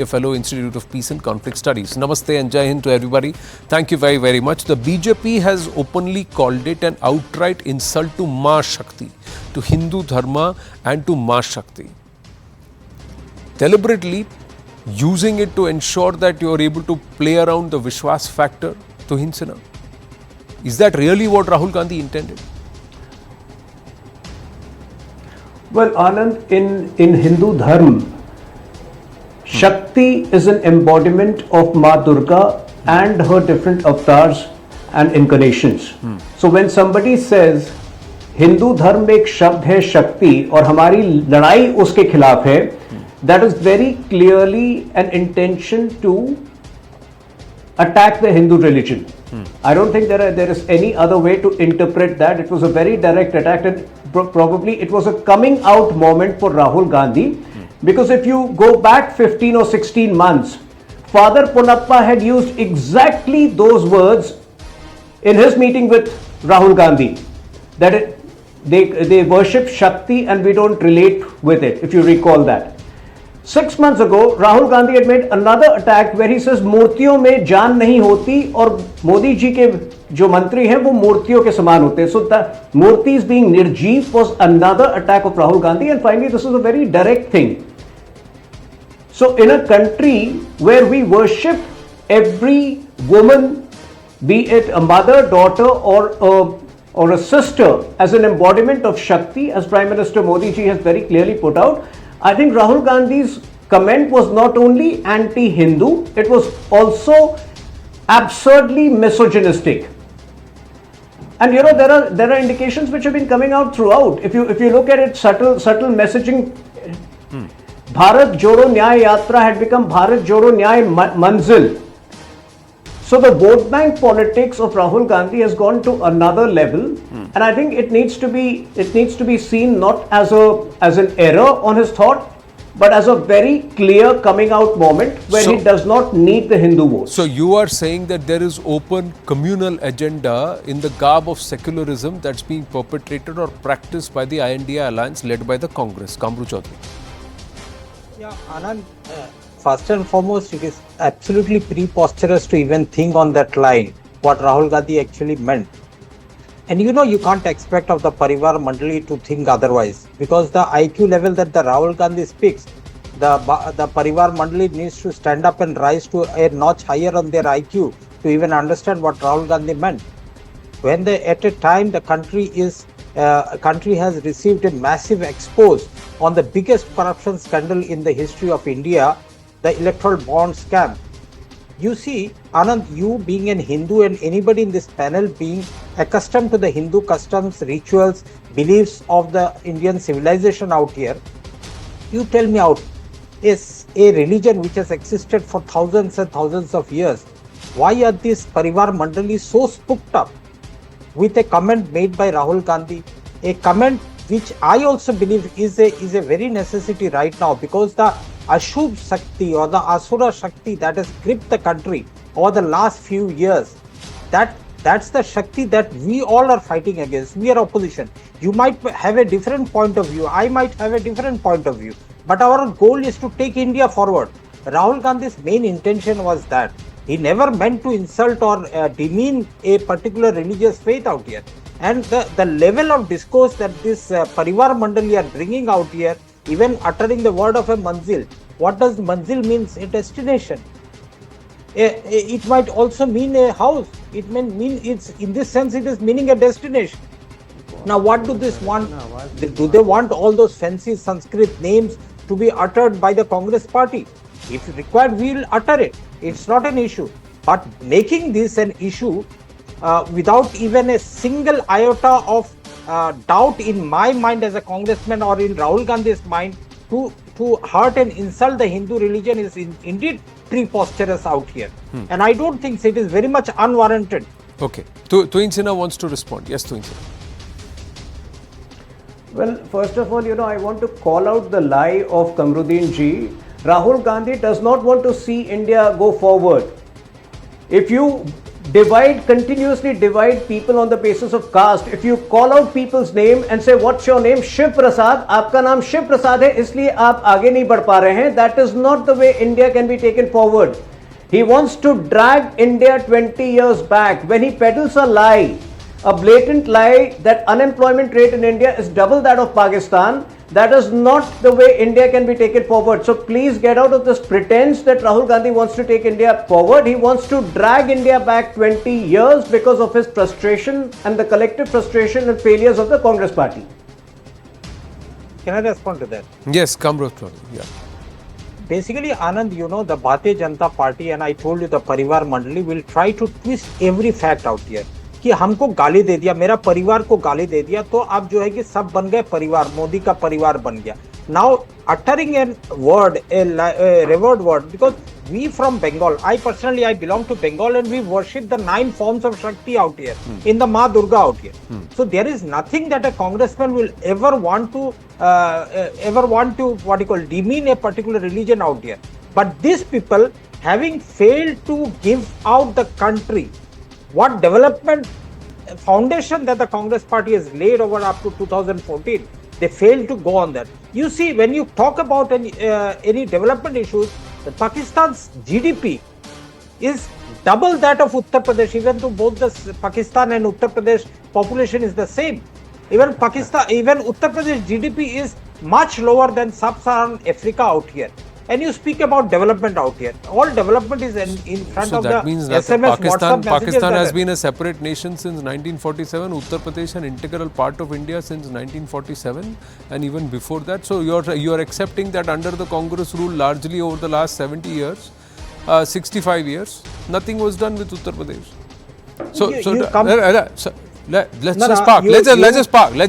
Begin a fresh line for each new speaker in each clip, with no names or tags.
a fellow Institute of Peace and Conflict Studies. Namaste and Jai Hind to everybody. Thank you very, very much. The BJP has openly called it an outright insult to Ma Shakti, to Hindu Dharma and to Ma Shakti. Deliberately using it to ensure that you are able to play around the Vishwas factor to Hinsana. Is that really what Rahul Gandhi intended?
Well, Anand, in Hindu Dharma, Shakti is an embodiment of Ma Durga and her different avatars and incarnations. So when somebody says Hindu Dharma में एक शब्द है शक्ति और हमारी लड़ाई उसके खिलाफ है, that is very clearly an intention to attack the Hindu religion. I don't think there is any other way to interpret that. It was a very direct attack, and probably it was a coming out moment for Rahul Gandhi. Because if you go back 15 or 16 months, Father Punappa had used exactly those words in his meeting with Rahul Gandhi, that they worship Shakti and we don't relate with it, if you recall that. 6 months ago, Rahul Gandhi had made another attack where he says मूर्तियों में जान नहीं होती और मोदी जी के जो मंत्री हैं वो मूर्तियों के समान होते हैं. So the Murtis being Nirjeev was another attack of Rahul Gandhi, and finally this is a very direct thing. So in a country where we worship every woman, be it a mother, daughter or a sister, as an embodiment of Shakti, as Prime Minister Modi ji has very clearly put out, I think Rahul Gandhi's comment was not only anti-Hindu, it was also absurdly misogynistic. And you know, there are indications which have been coming out throughout. If you look at it, subtle messaging. Bharat Jodo Nyay Yatra had become Bharat Jodo Nyay Manzil. So the vote bank politics of Rahul Gandhi has gone to another level, and I think it needs to be seen not as an error on his thought, but as a very clear coming out moment where he does not need the Hindu vote.
So you are saying that there is open communal agenda in the garb of secularism that's being perpetrated or practiced by the INDA alliance led by the Congress. Kamru Chaudhary.
Yeah, Anand, first and foremost, it is absolutely preposterous to even think on that line what Rahul Gandhi actually meant. And you know, you can't expect of the Parivar Mandali to think otherwise, because the IQ level that the Rahul Gandhi speaks, the Parivar Mandali needs to stand up and rise to a notch higher on their IQ to even understand what Rahul Gandhi meant. When at a time the country has received a massive expose on the biggest corruption scandal in the history of India, the electoral bond scam. You see, Anand, you being an Hindu and anybody in this panel being accustomed to the Hindu customs, rituals, beliefs of the Indian civilization out here, you tell me out, is a religion which has existed for thousands and thousands of years, why are these Parivar Mandali so spooked up with a comment made by Rahul Gandhi, a comment which I also believe is a very necessity right now, because the Ashubh Shakti or the Asura Shakti that has gripped the country over the last few years, that's the Shakti that we all are fighting against. We are opposition. You might have a different point of view, I might have a different point of view, but our goal is to take India forward. Rahul Gandhi's main intention was that. He never meant to insult or demean a particular religious faith out here. And the level of discourse that this Parivar Mandali are bringing out here, even uttering the word of a manzil. What does manzil means? A destination. It might also mean a house. It may mean, it's in this sense it is meaning a destination. Now what do this want? Do they want all those fancy Sanskrit names to be uttered by the Congress party? If required, we will utter it. It's not an issue. But making this an issue without even a single iota of doubt in my mind as a congressman or in Rahul Gandhi's mind to hurt and insult the Hindu religion is indeed preposterous out here. And I don't think it is very much unwarranted.
Okay. Tuin Sinha wants to respond. Yes, Tuin Sinha.
Well, first of all, you know, I want to call out the lie of Kamruddin ji. Rahul Gandhi does not want to see India go forward. If you continuously divide people on the basis of caste. If you call out people's name and say, what's your name? Shiv Prasad. आपका नाम शिव प्रसाद है, इसलिए आप आगे नहीं बढ़ पा रहे हैं. That is not the way India can be taken forward. He wants to drag India 20 years back when he peddles a lie, a blatant lie that unemployment rate in India is double that of Pakistan. That is not the way India can be taken forward. So please get out of this pretense that Rahul Gandhi wants to take India forward. He wants to drag India back 20 years because of his frustration and the collective frustration and failures of the Congress party.
Can I respond to that?
Yes, Kamrut. Yeah.
Basically, Anand, you know, the Bharatiya Janata Party, and I told you the Parivar Mandali will try to twist every fact out here. कि हमको गाली दे दिया, मेरा परिवार को गाली दे दिया, तो अब जो है कि सब बन गए परिवार, मोदी का परिवार बन गया. Now uttering a word, a revered word, because we from Bengal, I personally belong to Bengal, and we worship the 9 forms of Shakti out here, in the Ma Durga out here. So there is nothing that a congressman will ever want to demean a particular religion out here. But these people, having failed to give out the country what development foundation that the Congress party has laid over up to 2014, they failed to go on that. You see, when you talk about any development issues, Pakistan's GDP is double that of Uttar Pradesh, even though both the Pakistan and Uttar Pradesh population is the same. Even Uttar Pradesh GDP is much lower than sub-Saharan Africa out here. And you speak about development out here. All development is in front of the
that means that
SMS,
Pakistan has been a separate nation since 1947. Uttar Pradesh an integral part of India since 1947, and even before that. So you are accepting that under the Congress rule, largely over the last 70 years, 65 years, nothing was done with Uttar Pradesh. Let's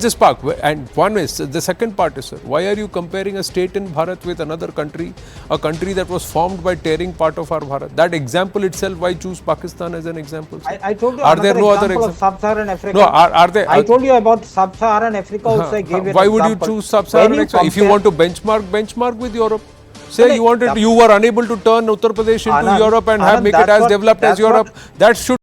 just park. And one is, the second part is, sir, why are you comparing a state in Bharat with another country, a country that was formed by tearing part of our Bharat? That example itself, why choose Pakistan as an example, sir?
I told you,
are there no other examples
of Sub-Saharan Africa?
No, are there?
I told you about Sub-Saharan Africa also. I gave
why would you choose Sub-Saharan Africa? If you want to benchmark with Europe. Say you were unable to turn Uttar Pradesh into Europe and make it as developed as Europe. That should